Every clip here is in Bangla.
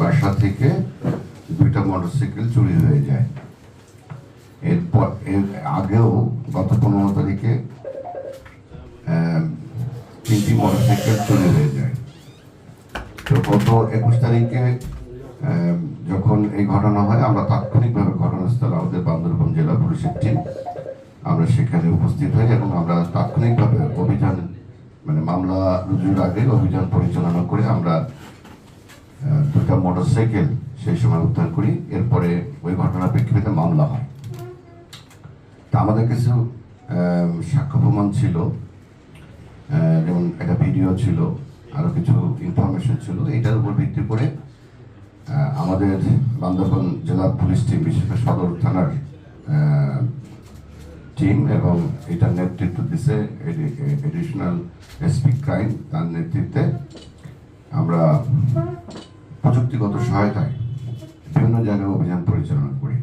বাসা থেকে 2টা মোটরসাইকেল চুরি হয়ে যায়। এরপর এর আগেও গত 15 তারিখে 3টি মোটরসাইকেল চুরি হয়ে যায়। তো গত 21 তারিখে যখন এই ঘটনা হয়, আমরা তাৎক্ষণিকভাবে ঘটনাস্থলে আমাদের বান্দরবান জেলা পুলিশের টিম আমরা সেখানে উপস্থিত হই এবং আমরা তাৎক্ষণিকভাবে অভিযান মামলা রুজুর আগে অভিযান পরিচালনা করে আমরা 2টা মোটরসাইকেল সেই সময় উদ্ধার করি। এরপরে ওই ঘটনার প্রেক্ষিতে মামলা হয়। তা আমাদের কিছু সাক্ষ্য প্রমাণ ছিল, যেমন একটা ভিডিও ছিল, আরো কিছু ইনফরমেশন ছিল। এটার উপর ভিত্তি করে আমাদের বান্দরবান জেলা পুলিশ টিম, বিশেষ করে সদর থানার টিম, এবং এটার নেতৃত্ব দিচ্ছে এডিশনাল এসপি ক্রাইম, তার নেতৃত্বে আমরা প্রযুক্তিগত সহায়তায় বিভিন্ন জায়গায় অভিযান পরিচালনা করি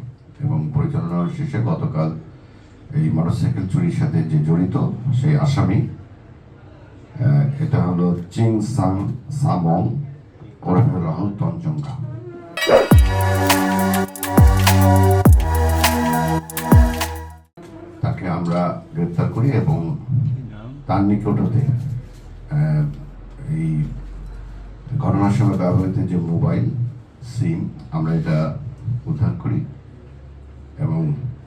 এবং পরিচালনার শেষে গতকাল এই মোটরসাইকেল চুরির সাথে যে জড়িত সেই আসামি, এটা হলো চিং সাং সামং ওরফে রাহুল তঞ্চঙ্গা। তাকে আমরা গ্রেপ্তার করি এবং তার নিকট হতে এই ঘটনার সময় ব্যবহৃত যে মোবাইল সিম আমরা এটা উদ্ধার করি এবং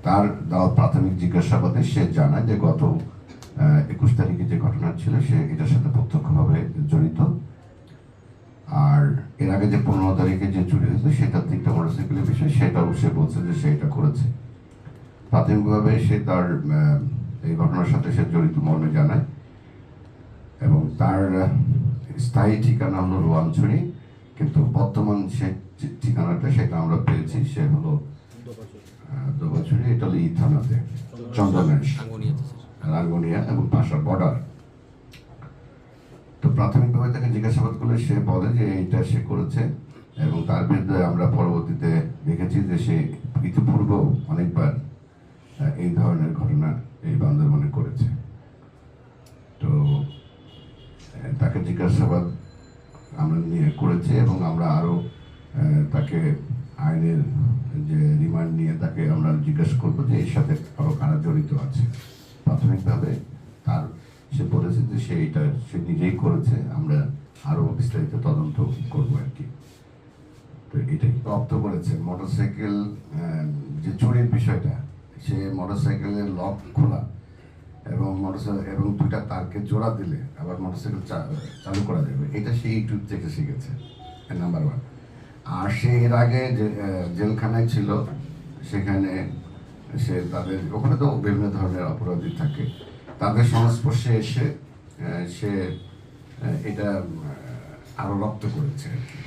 তার দেওয়া প্রাথমিক জিজ্ঞাসাবাদে সে জানায় যে গত 21 তারিখে যে ঘটনা ছিল সে এটার সাথে প্রত্যক্ষভাবে জড়িত। আর এর আগে যে 15 তারিখে যে চুরি হয়েছে সেটার 3টা মোটরসাইকেলের বিষয়, সেটাও সে বলছে যে সে এটা করেছে। প্রাথমিকভাবে সে তার এই ঘটনার সাথে সে জড়িত মর্মে জানায় এবং তার স্থায়ী ঠিকানা হলো রোয়াঞ্চড়ি, কিন্তু বর্তমান সে ঠিকানাটা সেটা আমরা পেয়েছি, সে হলো দোবাছড়ি, এটা হলো ই থানাতে, চন্দনের রাঙ্গুনিয়া এবং পাশার বর্ডার। তো প্রাথমিকভাবে তাকে জিজ্ঞাসাবাদ করলে সে বলে যে এইটা সে করেছে এবং তার বিরুদ্ধে আমরা পরবর্তীতে দেখেছি যে সে ইতিপূর্বেও অনেকবার এই ধরনের ঘটনা এই বান্দরবনে করেছে। তো তাকে জিজ্ঞাসাবাদ আমরা নিয়ে করেছি এবং আমরা আরো তাকে আইনের যে রিমান্ড নিয়ে তাকে আমরা জিজ্ঞাসা করবো যে এর সাথে আরো কারা জড়িত আছে। প্রাথমিকভাবে তার সে বলেছে যে সে নিজেই করেছে, আমরা আরো বিস্তারিত তদন্ত করবো আর কি। তো এটাই রপ্ত করেছে মোটরসাইকেল যে চুরির বিষয়টা, সে মোটরসাইকেলের লক খোলা এবং এবং 2টা তারকে জোড়া দিলে আবার মোটরসাইকেল চালু করা যাবে, এটা সে ইউটিউব থেকে শিখেছে, নাম্বার 1। আর সে এর আগে যে জেলখানায় ছিল সেখানে সে তাদের ওখানে তো বিভিন্ন ধরনের অপরাধী থাকে, তাদের সংস্পর্শে এসে সে এটা আরো রপ্ত করেছে আর কি।